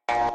Hello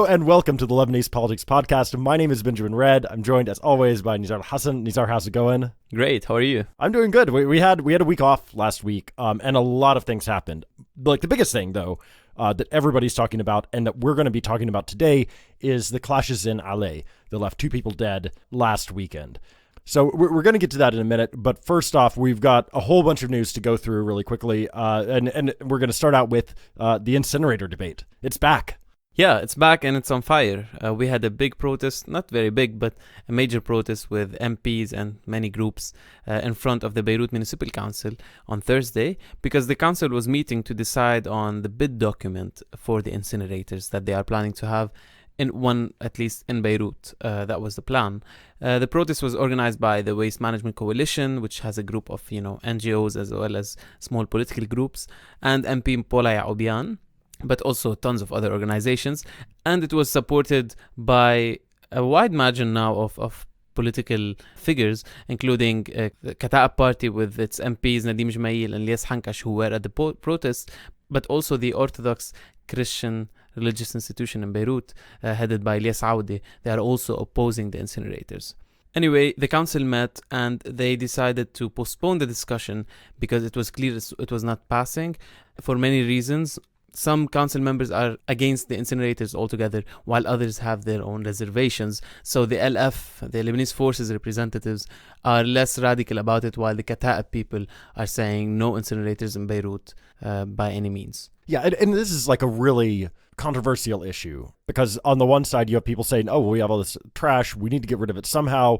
and welcome to the Lebanese Politics Podcast. My name is Benjamin Red. I'm joined as always by Nizar Hassan. Nizar, how's it going? Great. How are you? I'm doing good. We had a week off last week, and a lot of things happened. Like the biggest thing, though, that everybody's talking about and that we're going to be talking about today is the clashes in Aley that left 2 people dead last weekend. So we're going to get to that in a minute, but first off, we've got a whole bunch of news to go through really quickly, and we're going to start out with the incinerator debate. It's back. Yeah, it's back and it's on fire. We had a big protest, not very big, but a major protest with MPs and many groups in front of the Beirut Municipal Council on Thursday because the council was meeting to decide on the bid document for the incinerators that they are planning to have at least in Beirut. That was the plan. The protest was organized by the Waste Management Coalition, which has a group of NGOs as well as small political groups, and MP Paula Ya'ubian, but also tons of other organizations. And it was supported by a wide margin now of political figures, including the Kata'ib Party with its MPs Nadim Jmail and Lias Hankash, who were at the protest, but also the Orthodox Christian religious institution in Beirut, headed by Lias Aoudi. They are also opposing the incinerators. Anyway, the council met and they decided to postpone the discussion because it was clear it was not passing for many reasons. Some council members are against the incinerators altogether, while others have their own reservations. So the LF, the Lebanese Forces representatives, are less radical about it, while the Kata'ib people are saying no incinerators in Beirut by any means. Yeah, and this is like a really controversial issue because on the one side you have people saying, oh, we have all this trash, we need to get rid of it somehow,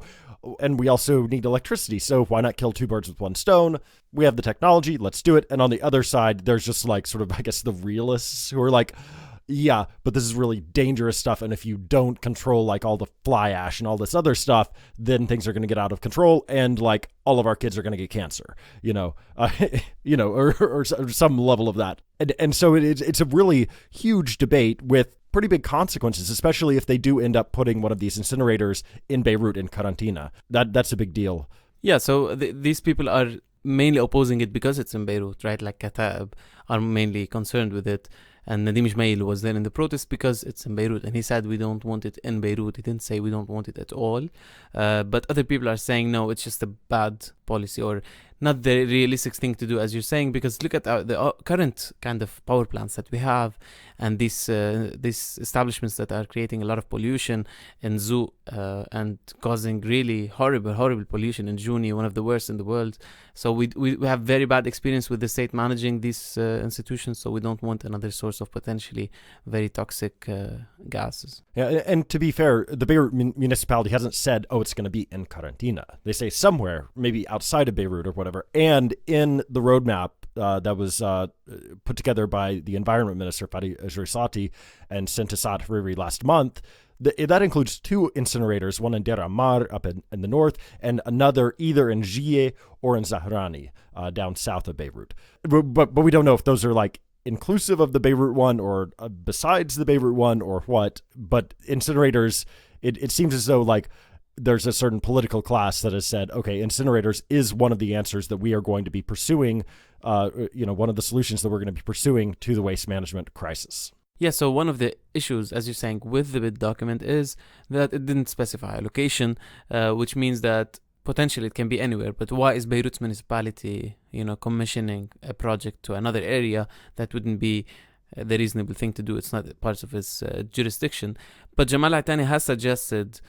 and we also need electricity, so why not kill 2 birds with 1 stone? We have the technology, let's do it. And on the other side, there's just like sort of, I guess, the realists who are like, yeah, but this is really dangerous stuff, and if you don't control like all the fly ash and all this other stuff, then things are going to get out of control, and like all of our kids are going to get cancer, or some level of that. And so it's a really huge debate with pretty big consequences, especially if they do end up putting one of these incinerators in Beirut in Karantina. That's a big deal. Yeah, so these people are mainly opposing it because it's in Beirut, right? Like Kata'ib are mainly concerned with it. And Nadim Jmail was there in the protest because it's in Beirut. And he said, we don't want it in Beirut. He didn't say we don't want it at all. But other people are saying, no, it's just a bad policy or not the realistic thing to do, as you're saying, because look at the current kind of power plants that we have and these establishments that are creating a lot of pollution in Zoo and causing really horrible pollution in Juni, one of the worst in the world. So we have very bad experience with the state managing these institutions, so we don't want another source of potentially very toxic gases. Yeah, and to be fair, the Beirut municipality hasn't said, oh, it's going to be in Karantina. They say somewhere, maybe outside of Beirut or whatever. And in the roadmap that was put together by the Environment Minister, Fadi Ajrisati, and sent to Saad Hariri last month, that includes 2 incinerators, one in Deir Ammar up in the north, and another either in Jie or in Zahrani down south of Beirut. But we don't know if those are like inclusive of the Beirut one or besides the Beirut one or what. But incinerators, it seems as though like there's a certain political class that has said, okay, incinerators is one of the answers that we are going to be pursuing, one of the solutions that we're going to be pursuing to the waste management crisis. Yeah, so one of the issues, as you're saying, with the bid document is that it didn't specify a location, which means that potentially it can be anywhere. But why is Beirut's municipality, commissioning a project to another area that wouldn't be the reasonable thing to do? It's not part of its jurisdiction. But Jamal Aitani has suggested,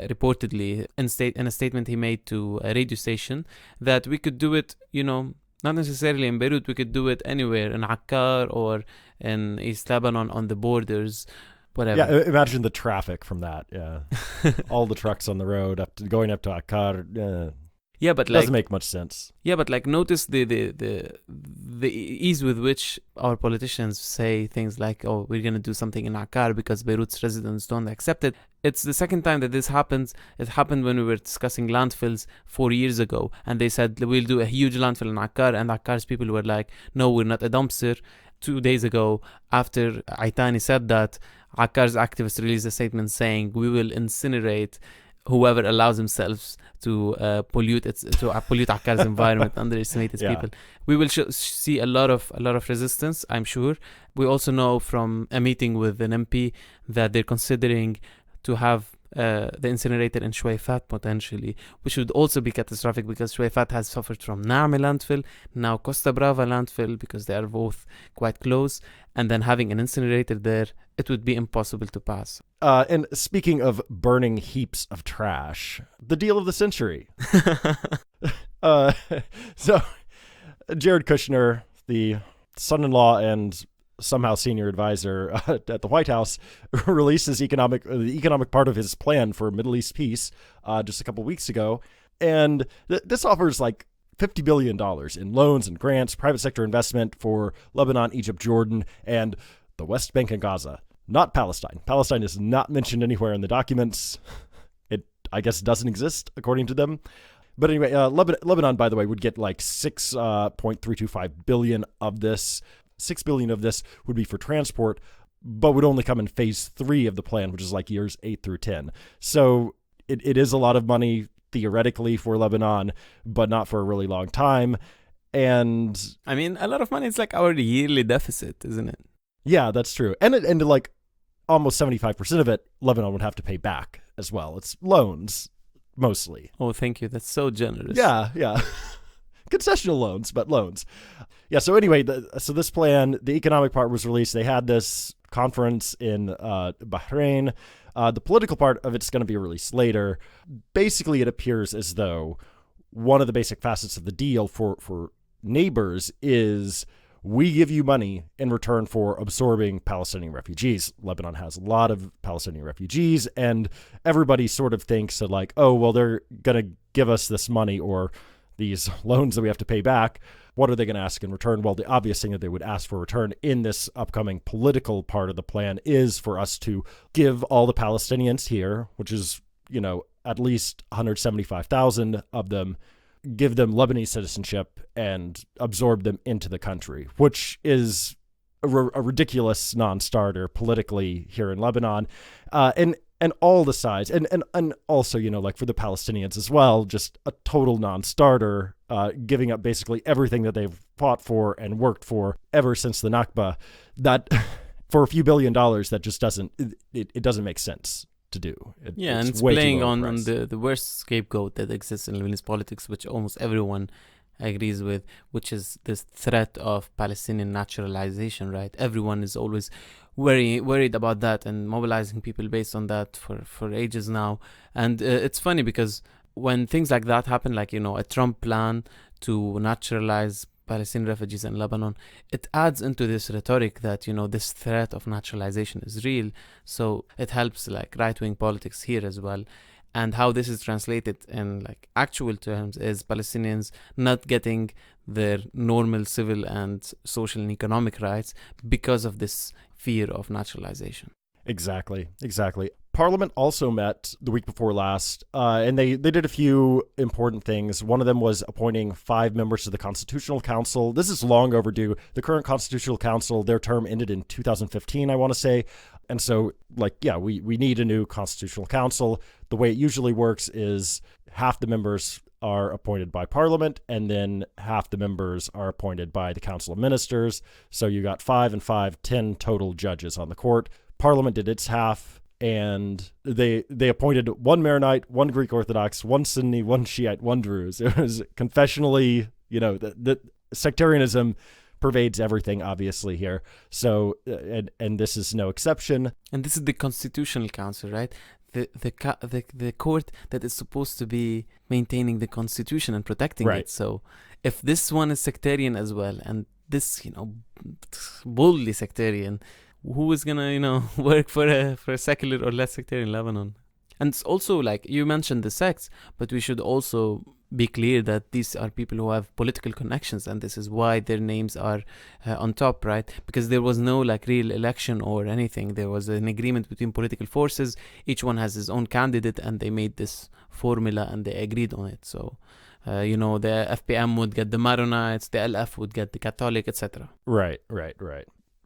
reportedly, in a statement he made to a radio station, that we could do it, not necessarily in Beirut, we could do it anywhere, in Akkar or in East Lebanon on the borders, whatever. Yeah, imagine the traffic from that, yeah. All the trucks on the road going up to Akkar. Yeah, but doesn't make much sense. Yeah, but notice the ease with which our politicians say things like, "Oh, we're gonna do something in Akkar because Beirut's residents don't accept it." It's the second time that this happens. It happened when we were discussing landfills 4 years ago, and they said we'll do a huge landfill in Akkar, and Akkar's people were like, "No, we're not a dumpster." 2 days ago, after Aitani said that, Akkar's activists released a statement saying, "We will incinerate whoever allows themselves to pollute Akkar's environment, underestimate its people." We will see a lot of resistance, I'm sure. We also know from a meeting with an MP that they're considering to have the incinerator in Shuwaifat potentially, which would also be catastrophic because Shuwaifat has suffered from Naame landfill, now Costa Brava landfill, because they are both quite close, and then having an incinerator there, it would be impossible to pass. And speaking of burning heaps of trash, the deal of the century. So Jared Kushner, the son-in-law and somehow senior advisor at the White House, released the economic part of his plan for Middle East peace just a couple weeks ago. And this offers like $50 billion in loans and grants, private sector investment for Lebanon, Egypt, Jordan, and the West Bank and Gaza. Not Palestine. Palestine is not mentioned anywhere in the documents. It, I guess, doesn't exist, according to them. But anyway, Lebanon, by the way, would get like $6.325 billion of this. $6 billion of this would be for transport, but would only come in phase 3 of the plan, which is like years 8 through 10. So it is a lot of money theoretically for Lebanon, but not for a really long time. And I mean, a lot of money is like our yearly deficit, isn't it? Yeah, that's true. And like almost 75% of it, Lebanon would have to pay back as well. It's loans mostly. Oh, thank you. That's so generous. Yeah. Concessional loans, but loans. Yeah, so anyway, so this plan, the economic part was released. They had this conference in Bahrain. The political part of it's going to be released later. Basically, it appears as though one of the basic facets of the deal for neighbors is we give you money in return for absorbing Palestinian refugees. Lebanon has a lot of Palestinian refugees, and everybody sort of thinks that like, oh, well, they're going to give us this money or these loans that we have to pay back. What are they going to ask in return? Well, the obvious thing that they would ask for return in this upcoming political part of the plan is for us to give all the Palestinians here, which is, at least 175,000 of them, give them Lebanese citizenship and absorb them into the country, which is a ridiculous non-starter politically here in Lebanon. And all the sides, and also, like for the Palestinians as well, just a total non-starter, giving up basically everything that they've fought for and worked for ever since the Nakba, that for a few $1 billion, that just doesn't make sense to do. And it's playing on the worst scapegoat that exists in Lebanese politics, which almost everyone agrees with, which is this threat of Palestinian naturalization, right? Everyone is always worried about that and mobilizing people based on that for ages now. And it's funny because when things like that happen, like, a Trump plan to naturalize Palestinian refugees in Lebanon, it adds into this rhetoric that, this threat of naturalization is real. So it helps like right-wing politics here as well. And how this is translated in like actual terms is Palestinians not getting their normal civil and social and economic rights because of this fear of naturalization. Exactly. Parliament also met the week before last, and they did a few important things. One of them was appointing 5 members to the Constitutional Council. This is long overdue. The current Constitutional Council, their term ended in 2015, I want to say. And so, we need a new Constitutional Council. The way it usually works is half the members are appointed by Parliament, and then half the members are appointed by the Council of Ministers. So you got 5 and 5, 10 total judges on the court. Parliament did its half, and they appointed 1 Maronite, 1 Greek Orthodox, 1 Sunni, 1 Shiite, 1 Druze. It was confessionally, the sectarianism pervades everything, obviously, here. So, and this is no exception. And this is the Constitutional Council, right? The court that is supposed to be maintaining the Constitution and protecting it. So, if this one is sectarian as well, and this, boldly sectarian, who is gonna, work for a secular or less sectarian Lebanon? And it's also like you mentioned the sects, but we should also be clear that these are people who have political connections, and this is why their names are on top, right? Because there was no like real election or anything. There was an agreement between political forces. Each one has his own candidate, and they made this formula and they agreed on it. So, the FPM would get the Maronites, the LF would get the Catholic, etc. Right.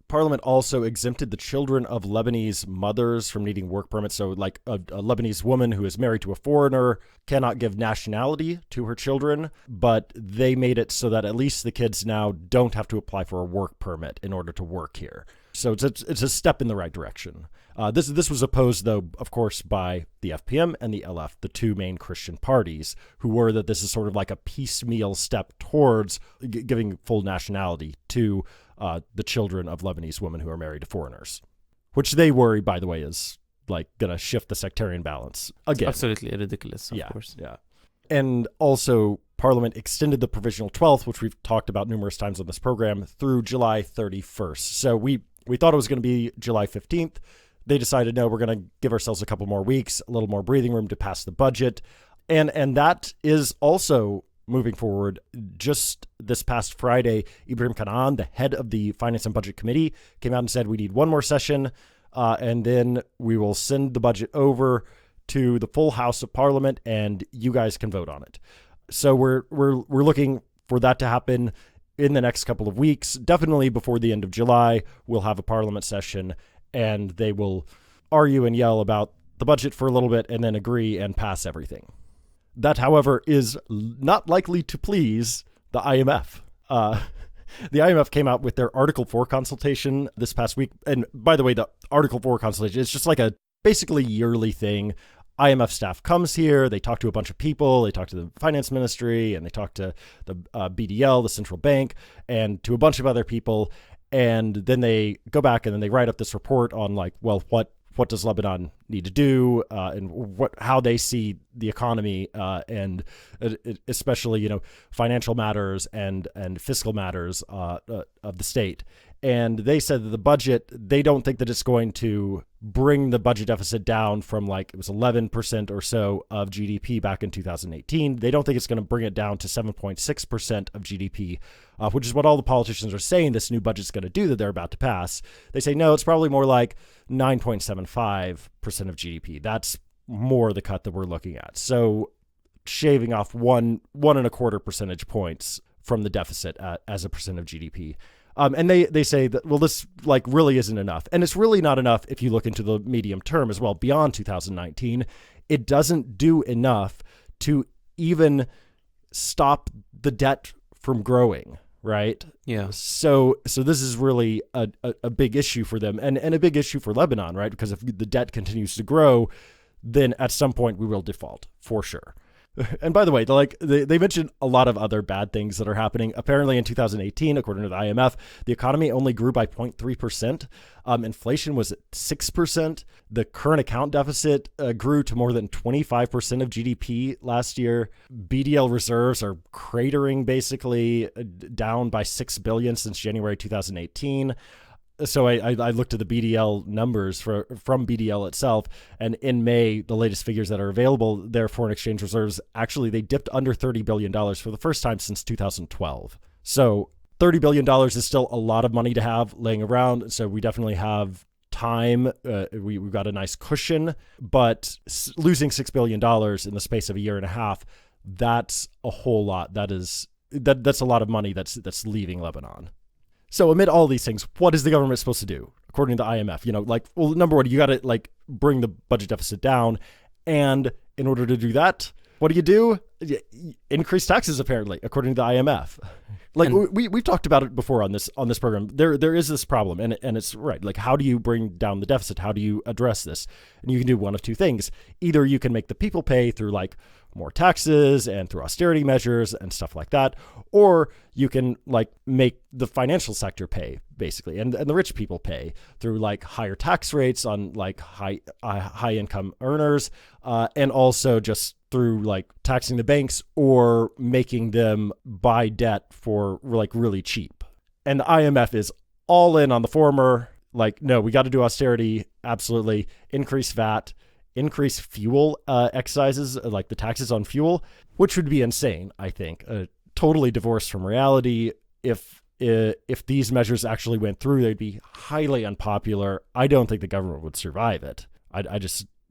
Parliament also exempted the children of Lebanese mothers from needing work permits. So, like a Lebanese woman who is married to a foreigner cannot give nationality to her children, but they made it so that at least the kids now don't have to apply for a work permit in order to work here. So it's a step in the right direction. This was opposed, though, of course, by the FPM and the LF, the two main Christian parties, who were that this is sort of like a piecemeal step towards giving full nationality to the children of Lebanese women who are married to foreigners, which they worry, by the way, is like going to shift the sectarian balance again. Absolutely ridiculous, of course. Yeah. And also, Parliament extended the provisional 12th, which we've talked about numerous times on this program, through July 31st. So we thought it was going to be July 15th. They decided, no, we're going to give ourselves a couple more weeks, a little more breathing room to pass the budget. And that is also moving forward. Just this past Friday, Ibrahim Kanan, the head of the Finance and Budget Committee, came out and said we need one more session, and then we will send the budget over to the full House of Parliament, and you guys can vote on it. So we're looking for that to happen in the next couple of weeks. Definitely before the end of July, we'll have a Parliament session, and they will argue and yell about the budget for a little bit and then agree and pass everything. That, however, is not likely to please the IMF. The IMF came out with their Article 4 consultation this past week. And by the way, the Article 4 consultation is just like a basically yearly thing. IMF staff comes here, they talk to a bunch of people, they talk to the finance ministry, and they talk to the BDL, the central bank, and to a bunch of other people. And then they go back and then they write up this report on like, well, what does Lebanon need to do, and how they see the economy, and especially, financial matters and fiscal matters of the state. And they said that the budget, they don't think that it's going to bring the budget deficit down from like, it was 11% or so of GDP back in 2018. They don't think it's going to bring it down to 7.6% of GDP, which is what all the politicians are saying this new budget's going to do that they're about to pass. They say, no, it's probably more like 9.75% of GDP. That's more the cut that we're looking at. So shaving off 1.25 percentage points from the deficit as a percent of GDP. And they say that, well, this like really isn't enough. And it's really not enough if you look into the medium term as well, beyond 2019. It doesn't do enough to even stop the debt from growing, right? Yeah. So this is really a big issue for them, and a big issue for Lebanon, right? Because if the debt continues to grow, then at some point we will default, for sure. And by the way, they mentioned a lot of other bad things that are happening. Apparently in 2018, according to the IMF, the economy only grew by 0.3%. Inflation was at 6%. The current account deficit grew to more than 25% of GDP last year. BDL reserves are cratering, basically, down by $6 billion since January 2018. So I looked at the BDL numbers from BDL itself, and in May, the latest figures that are available, their foreign exchange reserves, actually, they dipped under $30 billion for the first time since 2012. So $30 billion is still a lot of money to have laying around, so we definitely have time. We've got a nice cushion, but losing $6 billion in the space of a year and a half, that's a whole lot. That's a lot of money that's leaving Lebanon. So amid all these things, what is the government supposed to do? According to the IMF, number one, you got to bring the budget deficit down. And in order to do that, what do? Increase taxes, apparently, according to the IMF. We've talked about it before on this program. There is this problem, and it's right. Like, how do you bring down the deficit? How do you address this? And you can do one of two things. Either you can make the people pay through more taxes and through austerity measures and stuff like that, or you can make the financial sector pay, basically, and the rich people pay through higher tax rates on high income earners, and also just through taxing the banks or making them buy debt for really cheap. And the IMF is all in on the former. No, we got to do austerity, absolutely. Increase VAT, increase fuel excises, the taxes on fuel, which would be insane, I think. Totally divorced from reality. If these measures actually went through, they'd be highly unpopular. I don't think the government would survive it.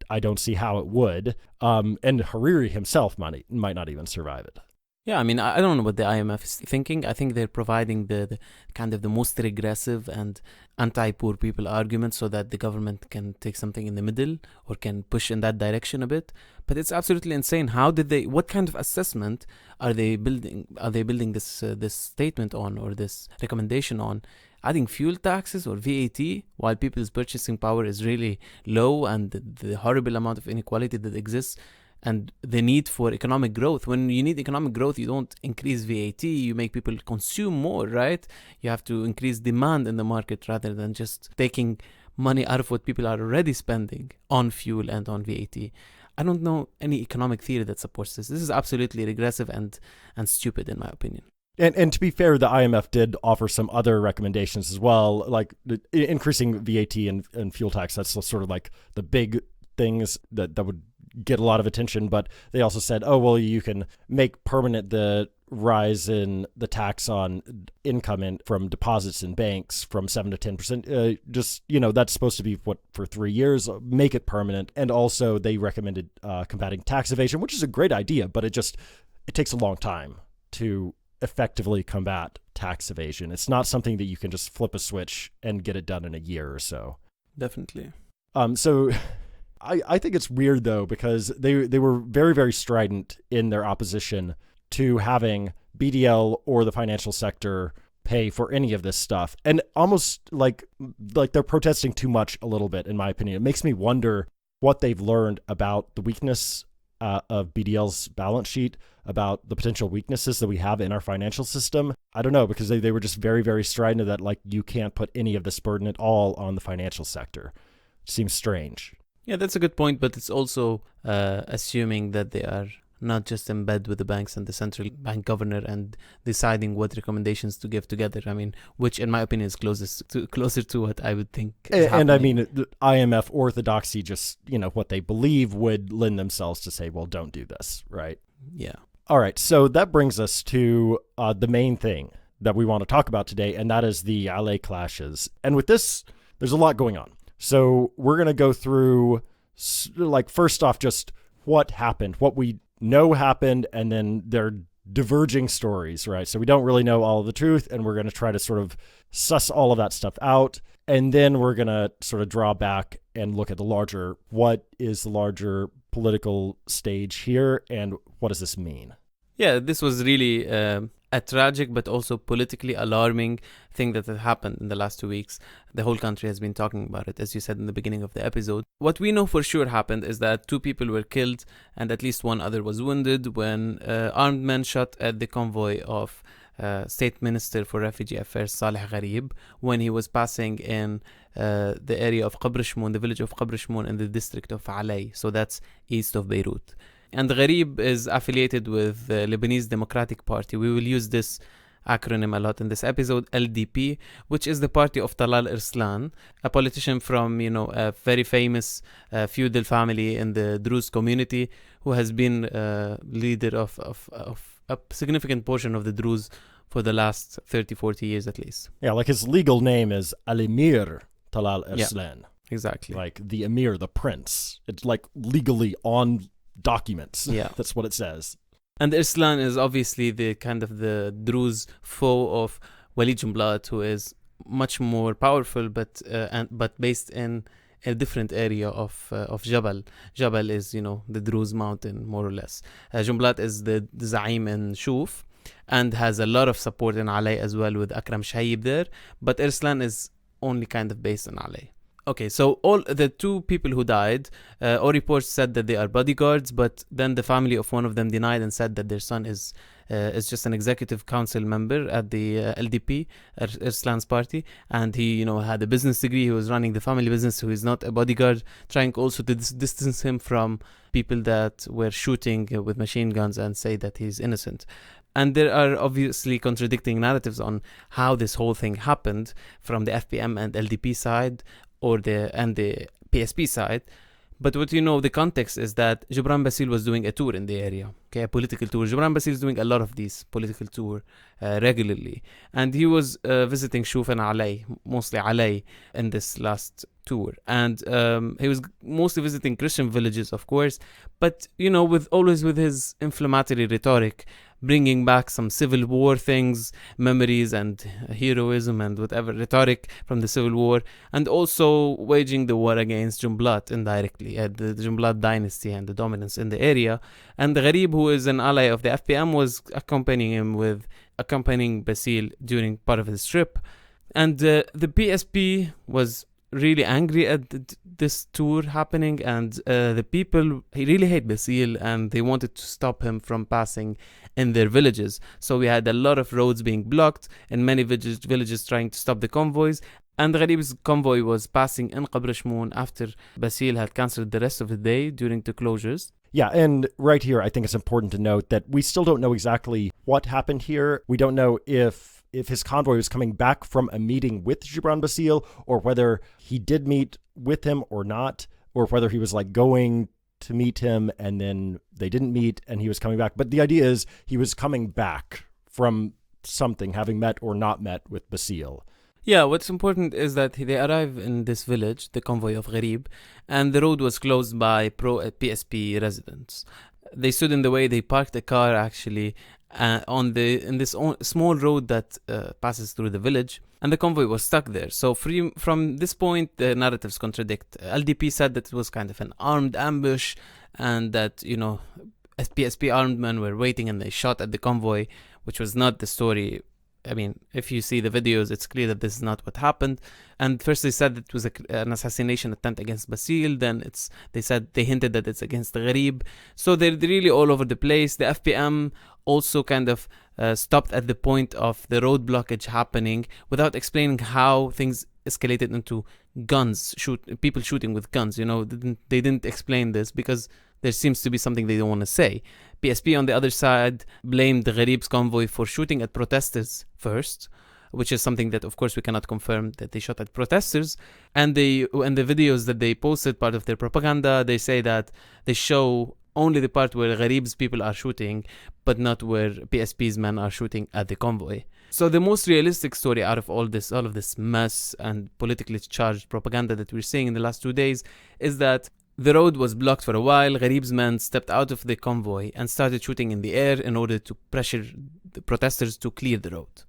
I don't see how it would. And Hariri himself might not even survive it. Yeah, I mean, I don't know what the IMF is thinking. I think they're providing the kind of the most regressive and anti-poor people argument so that the government can take something in the middle or can push in that direction a bit. But it's absolutely insane. How did they? What kind of assessment are they building? Are they building this statement on, or this recommendation on? Adding fuel taxes or VAT while people's purchasing power is really low, and the horrible amount of inequality that exists, and the need for economic growth. When you need economic growth, you don't increase VAT, you make people consume more, right? You have to increase demand in the market rather than just taking money out of what people are already spending on fuel and on VAT. I don't know any economic theory that supports this. This is absolutely regressive and stupid, in my opinion. And to be fair, the IMF did offer some other recommendations as well, like increasing VAT and fuel tax. That's sort of like the big things that would get a lot of attention. But they also said, oh, well, you can make permanent the rise in the tax on income from deposits in banks from 7 to 10%. Just, that's supposed to be for 3 years, make it permanent. And also they recommended combating tax evasion, which is a great idea, but it takes a long time to effectively combat tax evasion. It's not something that you can just flip a switch and get it done in a year or so. Definitely. So I think it's weird, though, because they were very, very strident in their opposition to having BDL or the financial sector pay for any of this stuff. And almost like they're protesting too much a little bit, in my opinion. It makes me wonder what they've learned about the weakness of BDL's balance sheet, about the potential weaknesses that we have in our financial system. I don't know, because they were just very, very strident that you can't put any of this burden at all on the financial sector. It seems strange. Yeah, that's a good point, but it's also assuming that they are not just in bed with the banks and the central bank governor and deciding what recommendations to give together. I mean, which in my opinion is closer to what I would think is happening. And I mean, the IMF orthodoxy, just, what they believe would lend themselves to say, well, don't do this, right? Yeah. All right, so that brings us to the main thing that we want to talk about today, and that is the Aley clashes. And with this, there's a lot going on. So we're going to go through, first off, just what happened, what we know happened, and then their diverging stories, right? So we don't really know all of the truth, and we're going to try to sort of suss all of that stuff out. And then we're going to sort of draw back and look at what is the larger political stage here, and what does this mean? Yeah, this was really a tragic but also politically alarming thing that had happened in the last 2 weeks. The whole country has been talking about it, as you said in the beginning of the episode. What we know for sure happened is that 2 people were killed and at least 1 other was wounded when armed men shot at the convoy of State Minister for Refugee Affairs Saleh Gharib when he was passing in the area of Qabr Shmoun, the village of Qabr Shmoun in the district of Aley. So that's east of Beirut. And Gharib is affiliated with the Lebanese Democratic Party. We will use this acronym a lot in this episode, LDP, which is the party of Talal Irslan, a politician from, a very famous feudal family in the Druze community who has been leader of a significant portion of the Druze for the last 30, 40 years at least. Yeah, like his legal name is Al-Emir Talal Irslan. Yeah, exactly. Like the Emir, the prince. It's like legally on documents. Yeah. That's what it says. And Irslan is obviously the kind of the Druze foe of Walid Jumblat, who is much more powerful, but based in a different area of Jabal. Jabal is, the Druze mountain, more or less. Jumblat is the Zaim in Shuf and has a lot of support in Aley as well, with Akram Shahib there. But Irslan is only kind of based in Aley. Okay, so all the 2 people who died, all reports said that they are bodyguards, but then the family of one of them denied and said that their son is just an executive council member at the LDP, Irslan's party, and he, had a business degree. He was running the family business, so he's not a bodyguard, trying also to distance him from people that were shooting with machine guns and say that he's innocent. And there are obviously contradicting narratives on how this whole thing happened from the FPM and LDP side, or the PSP side. But what the context is that Gibran Bassil was doing a tour in the area, a political tour. Gibran Bassil is doing a lot of these political tours regularly. And he was visiting Shuf and Aley, mostly Aley, in this last tour. And he was mostly visiting Christian villages, of course, but, always with his inflammatory rhetoric, bringing back some Civil War things, memories and heroism and whatever rhetoric from the Civil War, and also waging the war against Jumblat indirectly, the Jumblat dynasty and the dominance in the area. And Gharib, who is an ally of the FPM, was accompanying Basile during part of his trip. And the PSP was really angry at this tour happening, and the people, he really hate Basile, and they wanted to stop him from passing in their villages. So we had a lot of roads being blocked and many villages trying to stop the convoys. And Gharib's convoy was passing in Qabr Shmoun after Basile had cancelled the rest of the day during the closures. Yeah, and right here, I think it's important to note that we still don't know exactly what happened here. We don't know if his convoy was coming back from a meeting with Gibran Basile, or whether he did meet with him or not, or whether he was like going to meet him and then they didn't meet and he was coming back. But the idea is he was coming back from something, having met or not met with Basile. Yeah, what's important is that they arrive in this village, the convoy of Gharib, and the road was closed by PSP residents. They stood in the way, they parked the car actually in this small road that passes through the village, and the convoy was stuck there. So from this point, the narratives contradict. LDP said that it was kind of an armed ambush, and that, PSP armed men were waiting and they shot at the convoy, which was not the story. I mean, if you see the videos, it's clear that this is not what happened. And first they said it was an assassination attempt against Basile. Then they hinted that it's against Gharib. So they're really all over the place. The FPM also kind of stopped at the point of the road blockage happening without explaining how things escalated into people shooting with guns. They didn't explain this because there seems to be something they don't want to say. PSP on the other side blamed Gharib's convoy for shooting at protesters first, which is something that of course we cannot confirm, that they shot at protesters. And the videos that they posted, part of their propaganda, they say that they show only the part where Gharib's people are shooting, but not where PSP's men are shooting at the convoy. So the most realistic story out of all of this mess and politically charged propaganda that we're seeing in the last 2 days is that the road was blocked for a while. Gharib's men stepped out of the convoy and started shooting in the air in order to pressure the protesters to clear the road.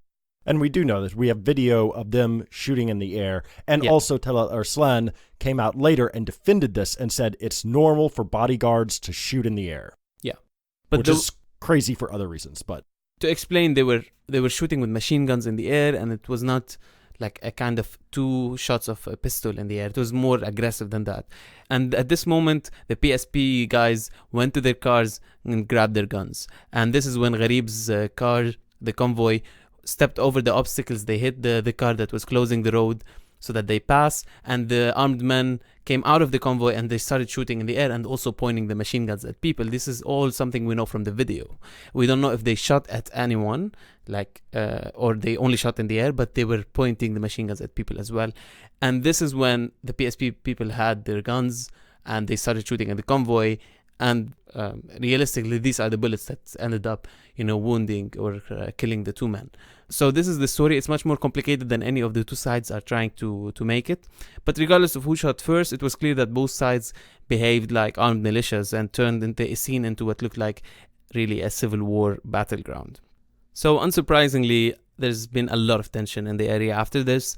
And we do know that we have video of them shooting in the air. And also Tel Arslan came out later and defended this and said it's normal for bodyguards to shoot in the air. Yeah. But which is crazy for other reasons. But to explain, they were shooting with machine guns in the air, and it was not like a kind of 2 shots of a pistol in the air. It was more aggressive than that. And at this moment, the PSP guys went to their cars and grabbed their guns. And this is when Gharib's car, the convoy, stepped over the obstacles. They hit the car that was closing the road so that they pass. And the armed men came out of the convoy and they started shooting in the air and also pointing the machine guns at people. This is all something we know from the video. We don't know if they shot at anyone, or they only shot in the air, but they were pointing the machine guns at people as well. And this is when the PSP people had their guns and they started shooting at the convoy. And realistically, these are the bullets that ended up, wounding or killing the 2 men. So this is the story. It's much more complicated than any of the 2 sides are trying to make it. But regardless of who shot first, it was clear that both sides behaved like armed militias and turned the scene into what looked like really a civil war battleground. So unsurprisingly, there's been a lot of tension in the area after this.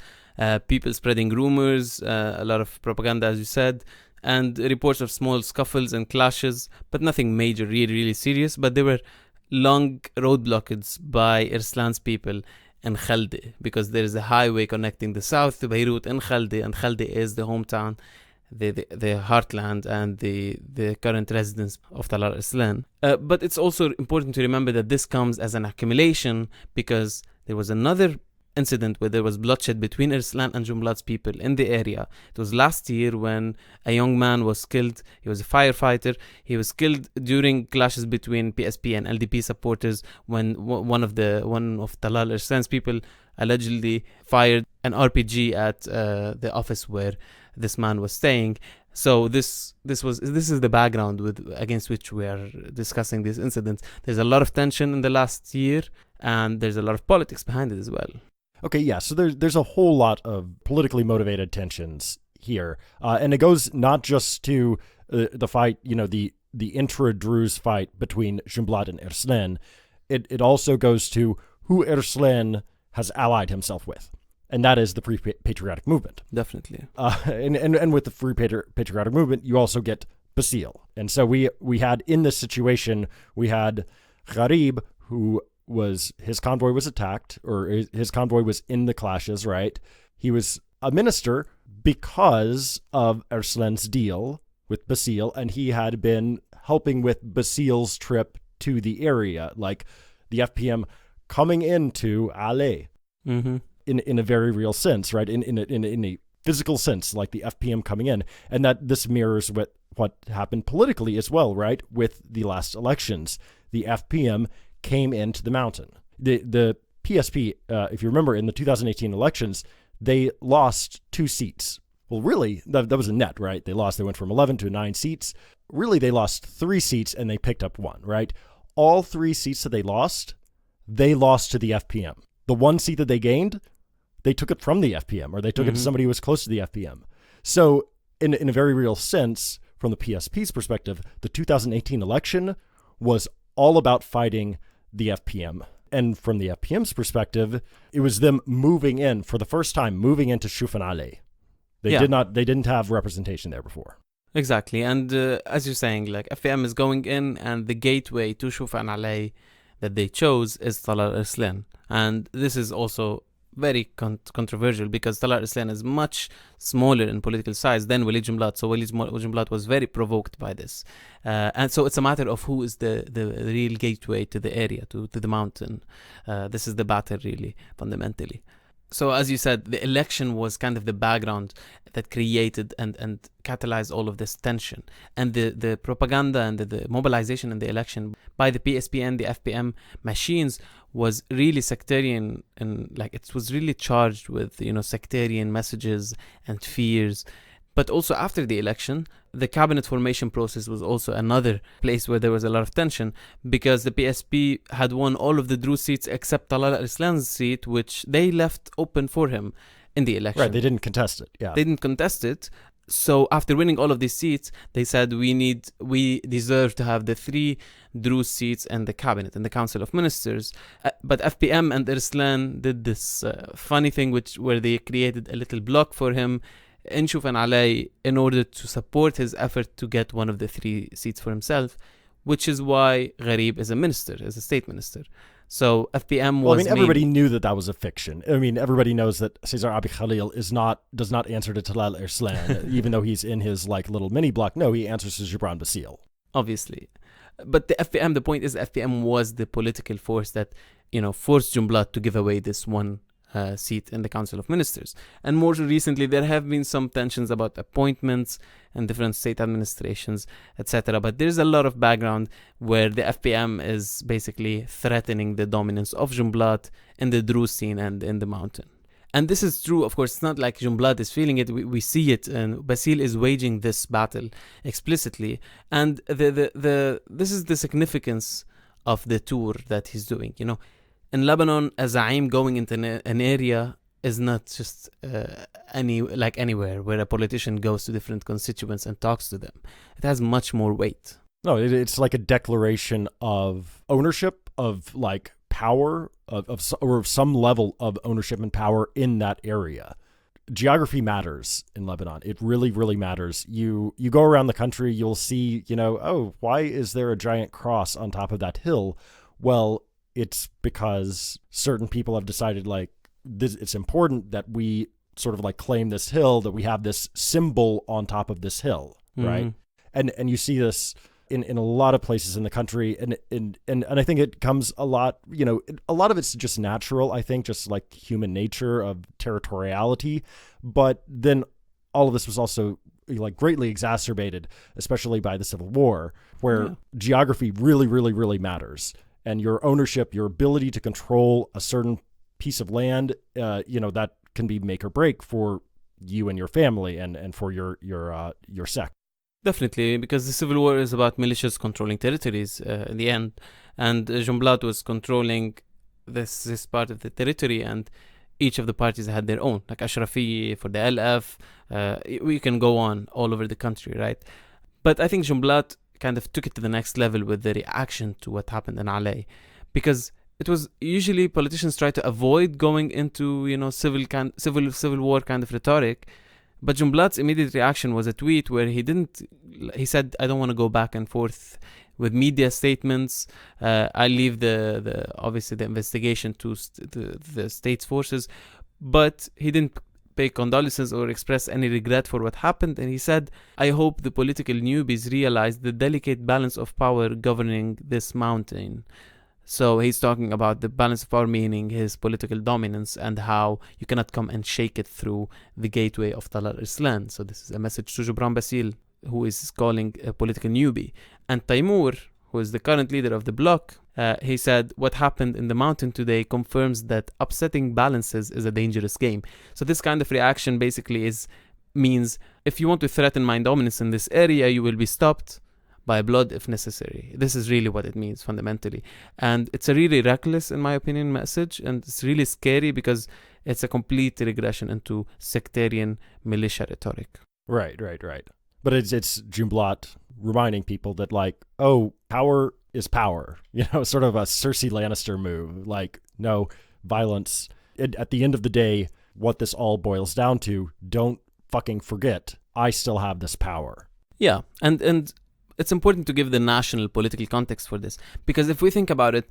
People spreading rumors, a lot of propaganda, as you said, and reports of small scuffles and clashes, but nothing major, really serious. But there were long road blockades by Irslan's people in Khaldi, because there is a highway connecting the south to Beirut and Khaldi is the hometown, the heartland and the current residence of Tal Arslan. But it's also important to remember that this comes as an accumulation, because there was another incident where there was bloodshed between Irslan and Jumblat's people in the area. It was last year when a young man was killed. He was a firefighter. He was killed during clashes between PSP and LDP supporters when one of Talal Irslan's people allegedly fired an RPG at the office where this man was staying. So this is the background against which we are discussing these incidents. There's a lot of tension in the last year, and there's a lot of politics behind it as well. Okay, yeah, so there's a whole lot of politically motivated tensions here. And it goes not just to the fight, the intra-Druze fight between Jumblat and Irslan. it also goes to who Erslan has allied himself with. And that is the Free Patriotic Movement. Definitely. And with the Free Patriotic Movement, you also get Basile. And so we had in this situation, we had Gharib, who his convoy was attacked, or his convoy was in the clashes, right? He was a minister because of Erslan's deal with Basile, and he had been helping with Basile's trip to the area, like the FPM coming into Aley. Mm-hmm. In a very real sense, right? In a physical sense, like the FPM coming in. And that this mirrors what happened politically as well, right? With the last elections. The FPM came into the mountain. The PSP, if you remember, in the 2018 elections, they lost 2 seats. Well, really, that was a net, right? They went from 11 to 9 seats. Really, they lost 3 seats and they picked up 1, right? All 3 seats that they lost to the FPM. The 1 seat that they gained, they took it from the FPM, or they took it to somebody who was close to the FPM. So in a very real sense, from the PSP's perspective, the 2018 election was all about fighting the FPM. And from the FPM's perspective, it was them moving in, for the first time, moving into Shufan Aley. They didn't have representation there before. Exactly. And as you're saying, like FPM is going in, and the gateway to Shufan Aley that they chose is Talar Arslan. And this is also very controversial, because Talar Arslan is much smaller in political size than Walid Jumblat. So Walid Jumblat was very provoked by this. And so it's a matter of who is the real gateway to the area, to the mountain. This is the battle, really, fundamentally. So as you said, the election was kind of the background that created and catalyzed all of this tension. And the propaganda and the mobilization in the election by the PSP and the FPM machines was really sectarian, and like it was really charged with, sectarian messages and fears. But also after the election, the cabinet formation process was also another place where there was a lot of tension, because the PSP had won all of the Druze seats except Talar Arslan's seat, which they left open for him in the election. Right, they didn't contest it. Yeah, they didn't contest it. So after winning all of these seats, they said we deserve to have the 3 Druze seats and the cabinet and the Council of Ministers. But FPM and Arslan did this funny thing, where they created a little block for him in Shufan Aley in order to support his effort to get one of the 3 seats for himself, which is why Gharib is a state minister. So FPM was. Everybody knew that was a fiction. Everybody knows that Cesar Abi Khalil does not answer to Talar Arslan, even though he's in his little mini block. No, he answers to Gibran Basile. Obviously. But the point is, FPM was the political force that, forced Jumblat to give away this one seat in the Council of Ministers. And more recently, there have been some tensions about appointments and different state administrations, etc. But there's a lot of background where the FPM is basically threatening the dominance of Jumblat in the Druze scene and in the mountain. And this is true, of course. It's not like Jumblat is feeling it. We see it, and Basile is waging this battle explicitly. And this is the significance of the tour that he's doing. In Lebanon, a Za'im going into an area is not just anywhere where a politician goes to different constituents and talks to them. It has much more weight. No, it's like a declaration of ownership, of power, of some level of ownership and power in that area. Geography matters in Lebanon. It really, really matters. You go around the country, you'll see, why is there a giant cross on top of that hill? Well, it's because certain people have decided it's important that we sort of claim this hill, that we have this symbol on top of this hill, right? And you see this in a lot of places in the country, and I think it comes a lot, a lot of it's just natural, I think, just like human nature of territoriality, but then all of this was also greatly exacerbated, especially by the Civil War, where geography really, really, really matters. And your ownership, your ability to control a certain piece of land, that can be make or break for you and your family and for your sect. Definitely, because the Civil War is about militias controlling territories in the end. And Jumblat was controlling this part of the territory, and each of the parties had their own, like Ashrafi for the LF. We can go on all over the country, right? But I think Jumblat kind of took it to the next level with the reaction to what happened in Aley, because it was usually politicians try to avoid going into, civil war kind of rhetoric. But Jumblat's immediate reaction was a tweet where he said, I don't want to go back and forth with media statements. I leave obviously the investigation to the state's forces. But he didn't pay condolences or express any regret for what happened. And he said, I hope the political newbies realize the delicate balance of power governing this mountain. So he's talking about the balance of power, meaning his political dominance, and how you cannot come and shake it through the gateway of Talal Arslan. So this is a message to Gibran Bassil, who is calling a political newbie. And Taimur, who is the current leader of the bloc, he said, what happened in the mountain today confirms that upsetting balances is a dangerous game. So this kind of reaction basically means if you want to threaten my dominance in this area, you will be stopped by blood if necessary. This is really what it means fundamentally. And it's a really reckless, in my opinion, message. And it's really scary because it's a complete regression into sectarian militia rhetoric. Right. But it's Jumblat reminding people that, like, oh, power is power. Sort of a Cersei Lannister move. Like, no, violence. At the end of the day, what this all boils down to, don't fucking forget, I still have this power. Yeah, and it's important to give the national political context for this. Because if we think about it,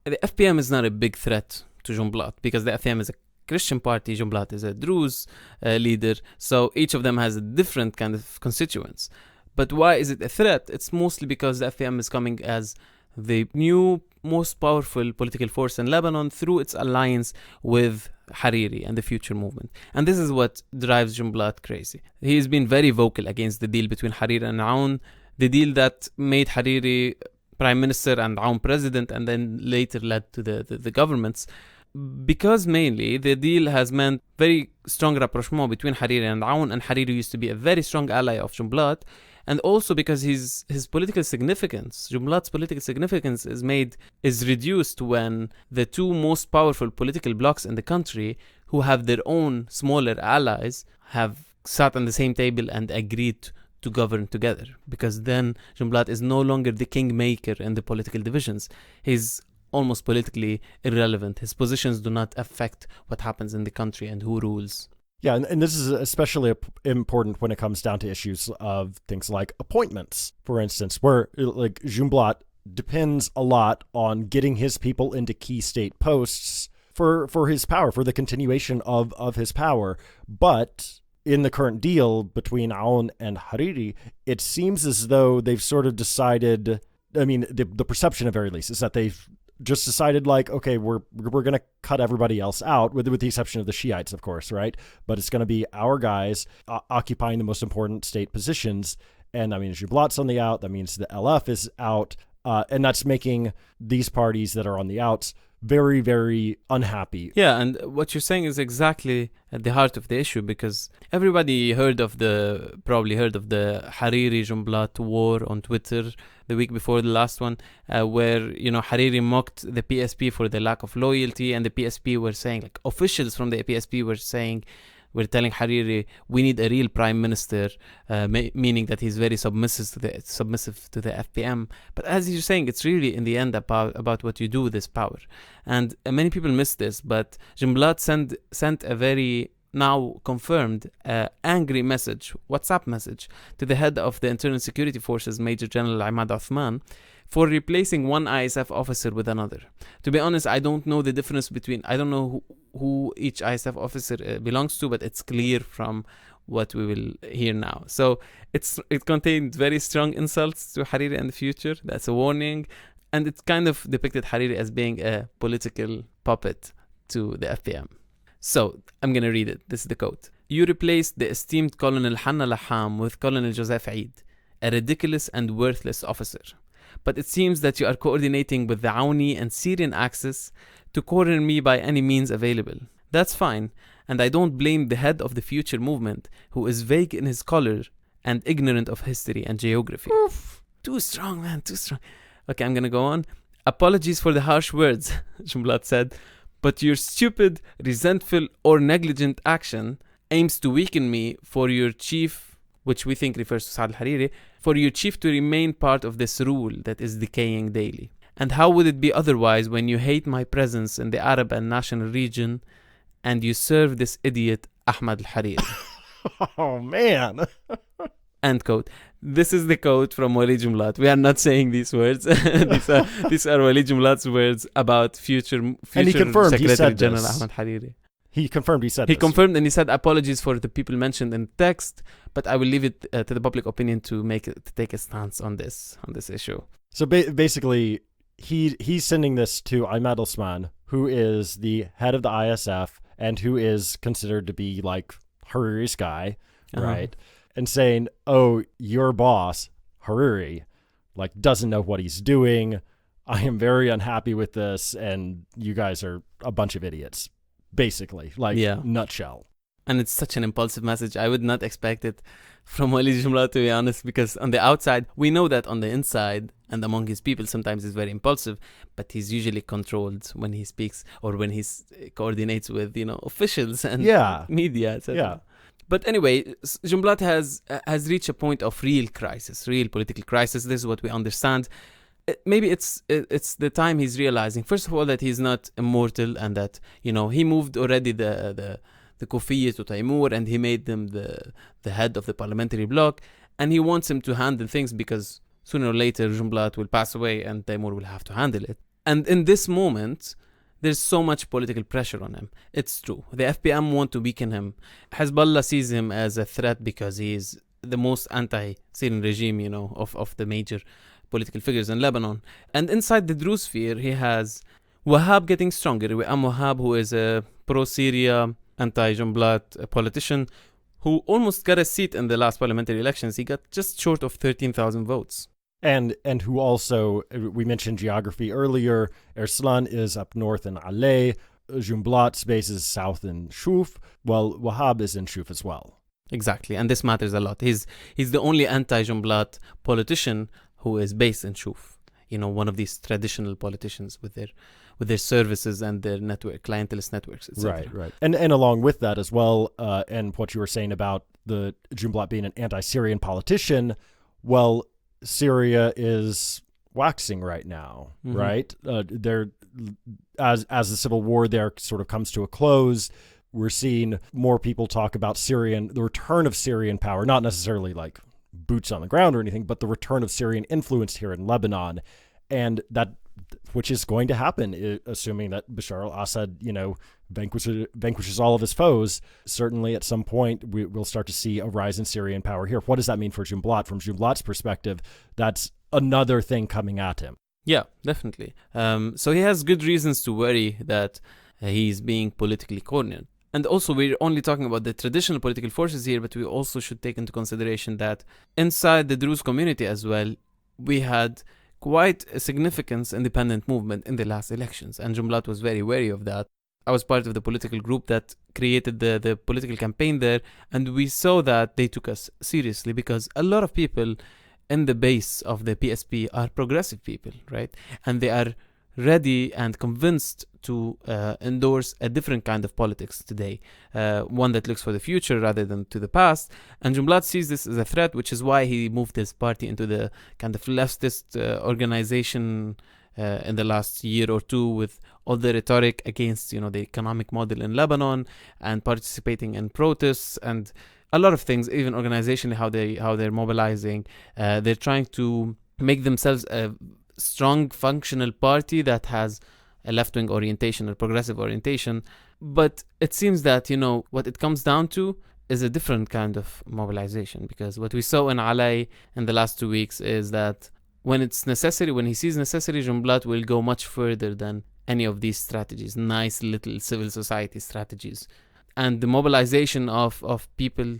the FPM is not a big threat to Jumblat, because the FPM is a Christian party, Jumblat is a Druze leader, so each of them has a different kind of constituents. But why is it a threat? It's mostly because the FPM is coming as the new, most powerful political force in Lebanon through its alliance with Hariri and the Future Movement. And this is what drives Jumblat crazy. He has been very vocal against the deal between Hariri and Aoun, the deal that made Hariri prime minister and Aoun president, and then later led to the governments. Because mainly the deal has meant very strong rapprochement between Hariri and Aoun, and Hariri used to be a very strong ally of Jumblat. And also because his political significance, Jumblat's political significance is reduced when the two most powerful political blocs in the country, who have their own smaller allies, have sat on the same table and agreed to govern together. Because then Jumblat is no longer the kingmaker in the political divisions. He's almost politically irrelevant. His positions do not affect what happens in the country and who rules. Yeah, and this is especially important when it comes down to issues of things like appointments, for instance, where like Jumblat depends a lot on getting his people into key state posts for his power, for the continuation of his power. But in the current deal between Aoun and Hariri, it seems as though they've sort of decided, I mean, the perception at very least is that they've just decided, like, okay, we're going to cut everybody else out, with the exception of the Shiites, of course, right? But it's going to be our guys occupying the most important state positions. And I mean, Jumblat's on the out. That means the LF is out. And that's making these parties that are on the outs very, very unhappy. Yeah, and what you're saying is exactly at the heart of the issue, because everybody probably heard of the Hariri Jumblat war on Twitter the week before the last one, where, Hariri mocked the PSP for the lack of loyalty, and the PSP were saying, like, officials from the PSP were telling Hariri, we need a real prime minister, meaning that he's very submissive to the FPM. But as you're saying, it's really in the end about what you do with this power. And many people miss this, but Jumblat sent a very now confirmed angry message, WhatsApp message, to the head of the Internal Security Forces, Major General Ahmad Othman, for replacing one ISF officer with another. To be honest, I don't know the difference I don't know who each ISF officer belongs to, but it's clear from what we will hear now. So it contained very strong insults to Hariri and the Future. That's a warning. And it kind of depicted Hariri as being a political puppet to the FPM. So I'm going to read it. This is the quote. You replaced the esteemed Colonel Hanna Laham with Colonel Joseph Eid, a ridiculous and worthless officer. But it seems that you are coordinating with the Aouni and Syrian axis to corner me by any means available. That's fine, and I don't blame the head of the Future Movement, who is vague in his color and ignorant of history and geography. Oof. Too strong, man, too strong. Okay, I'm gonna go on. Apologies for the harsh words, Jumblat said, but your stupid, resentful, or negligent action aims to weaken me for your chief, which we think refers to Saad al-Hariri, for your chief to remain part of this rule that is decaying daily. And how would it be otherwise when you hate my presence in the Arab and national region and you serve this idiot Ahmad al-Hariri? Oh, man. End quote. This is the quote from Wali Jumlat. We are not saying these words. these are Wali Jumlat's words about future And he confirmed Secretary he said General this. Ahmad Hariri. He confirmed he said He this. confirmed, and he said apologies for the people mentioned in text, but I will leave it to the public opinion to take a stance on this issue. So basically, he's sending this to Ahmad Osman, who is the head of the ISF and who is considered to be like Hariri's guy, right? And saying, oh, your boss, Hariri, like doesn't know what he's doing. I am very unhappy with this, and you guys are a bunch of idiots. Basically, like, nutshell. And it's such an impulsive message. I would not expect it from Wali Jumla, to be honest, because on the outside, we know that on the inside and among his people, sometimes he's very impulsive, but he's usually controlled when he speaks or when he coordinates with, officials and media, etc. Yeah. But anyway, Jumblat has reached a point of real crisis, real political crisis. This is what we understand. Maybe it's the time he's realizing, first of all, that he's not immortal and that, he moved already the Kufiyya to Taimur and he made them the head of the parliamentary bloc, and he wants him to handle things because sooner or later Jumblat will pass away and Taimur will have to handle it. And in this moment, there's so much political pressure on him. It's true. The FPM want to weaken him. Hezbollah sees him as a threat because he is the most anti-Syrian regime, of the major political figures in Lebanon. And inside the Druze sphere, he has Wahab getting stronger. Wahab, who is a pro-Syria, anti-Jumblat politician, who almost got a seat in the last parliamentary elections. He got just short of 13,000 votes. And who also, we mentioned geography earlier, Erslan is up north in Aley, Jumblat's base is south in Shuf, while Wahab is in Shuf as well. Exactly, and this matters a lot. He's the only anti-Jumblat politician who is based in Shuf. One of these traditional politicians with their services and their clientelist networks, etc. Right. And along with that as well, and what you were saying about the Jumblat being an anti-Syrian politician, well, Syria is waxing right now, right? They're as the civil war there sort of comes to a close, we're seeing more people talk about the return of Syrian power, not necessarily like boots on the ground or anything, but the return of Syrian influence here in Lebanon, and that which is going to happen, assuming that Bashar al-Assad, vanquishes all of his foes. Certainly at some point we'll start to see a rise in Syrian power here. What does that mean for Jumblat? From Jumblat's perspective, that's another thing coming at him. Yeah, definitely. So he has good reasons to worry that he's being politically cornered. And also, we're only talking about the traditional political forces here, but we also should take into consideration that inside the Druze community as well, we had quite a significant independent movement in the last elections, and Jumblat was very wary of that. I was part of the political group that created the political campaign there, and we saw that they took us seriously because a lot of people in the base of the PSP are progressive people, right? And they are ready and convinced to endorse a different kind of politics today, one that looks for the future rather than to the past. And Jumblat sees this as a threat, which is why he moved his party into the kind of leftist organization in the last year or two, with all the rhetoric against, the economic model in Lebanon and participating in protests and a lot of things, even organizationally, how they're mobilizing. They're trying to make themselves a strong functional party that has a left-wing orientation or progressive orientation. But it seems that, what it comes down to is a different kind of mobilization, because what we saw in Aley in the last 2 weeks is that when it's necessary, when he sees necessary, Jumblat will go much further than any of these strategies, nice little civil society strategies. And the mobilization of people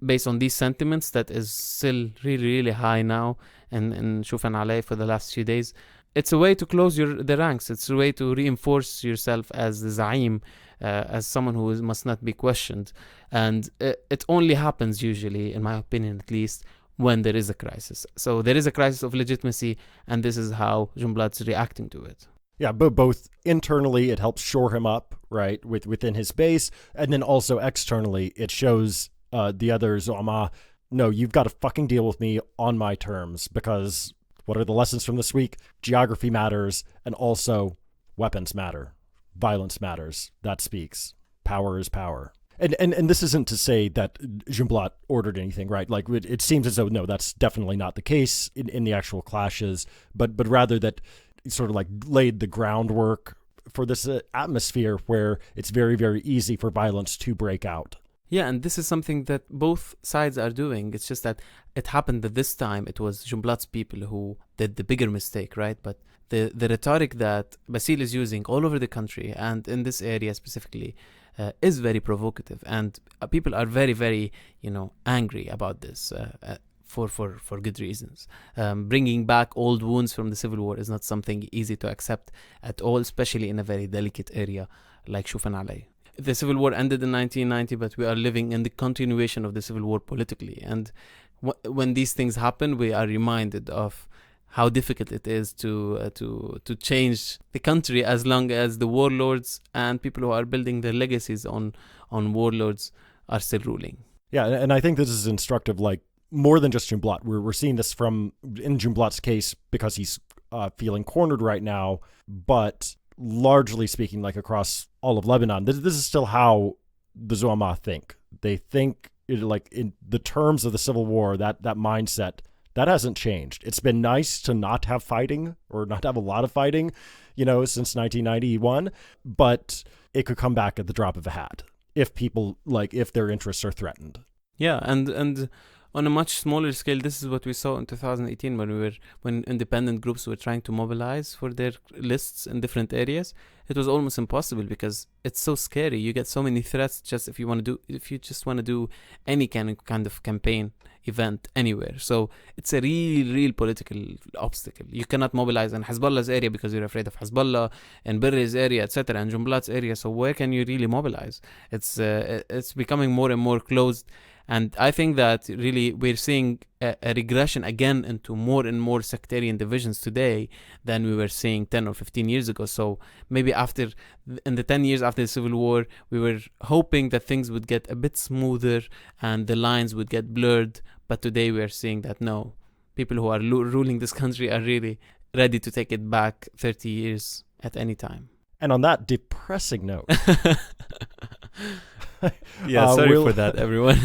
based on these sentiments that is still really, really high now in Shuf and Aley for the last few days. It's a way to close the ranks. It's a way to reinforce yourself as the Zaim, as someone who must not be questioned. And it only happens usually, in my opinion at least, when there is a crisis. So there is a crisis of legitimacy, and this is how Jumblat's reacting to it. Yeah, but both internally, it helps shore him up, right, within his base, and then also externally, it shows the other Zoma, no, you've got to fucking deal with me on my terms, because What are the lessons from this week? Geography matters, and also weapons matter. Violence matters. That speaks. Power is power. And this isn't to say that Jumblat ordered anything, right? Like, it seems as though, no, that's definitely not the case in the actual clashes, but rather that it sort of like laid the groundwork for this atmosphere where it's very, very easy for violence to break out. Yeah, and this is something that both sides are doing. It's just that it happened that this time it was Jumblat's people who did the bigger mistake, right? But the rhetoric that Basile is using all over the country and in this area specifically is very provocative, and people are very, very, angry about this for good reasons. Bringing back old wounds from the civil war is not something easy to accept at all, especially in a very delicate area like Shufan Aley. The civil war ended in 1990, but we are living in the continuation of the civil war politically. And when these things happen, we are reminded of how difficult it is to change the country as long as the warlords and people who are building their legacies on warlords are still ruling. Yeah, and I think this is instructive, like, more than just Jumblat. We're seeing this in Jumblat's case because he's feeling cornered right now, but largely speaking, like across all of Lebanon, this is still how the Zu'ama think. They think, like, in the terms of the civil war, that mindset, that hasn't changed. It's been nice to not have fighting or not have a lot of fighting, since 1991, but it could come back at the drop of a hat if their interests are threatened. Yeah, and on a much smaller scale, this is what we saw in 2018 when independent groups were trying to mobilize for their lists in different areas. It was almost impossible because it's so scary. You get so many threats just if you just want to do any kind of campaign event anywhere. So it's a real political obstacle. You cannot mobilize in Hezbollah's area because you're afraid of Hezbollah, and Birri's area, etc., and Jumblat's area. So where can you really mobilize? It's becoming more and more closed. And I think that really we're seeing a regression again into more and more sectarian divisions today than we were seeing 10 or 15 years ago. So maybe in the 10 years after the Civil War, we were hoping that things would get a bit smoother and the lines would get blurred. But today we are seeing that no, people who are ruling this country are really ready to take it back 30 years at any time. And on that depressing note... Yeah, sorry for that, everyone.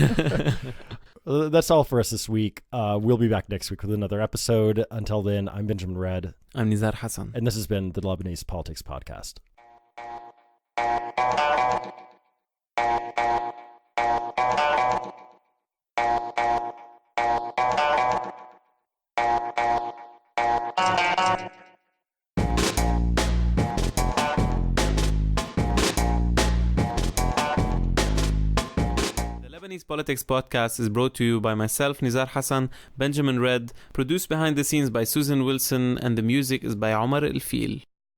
That's all for us this week. We'll be back next week with another episode. Until then, I'm Benjamin Red. I'm Nizar Hassan. And this has been the Lebanese Politics Podcast. Lebanese Politics Podcast is brought to you by myself, Nizar Hassan, Benjamin Red, produced behind the scenes by Susan Wilson, and the music is by Omar El Fil.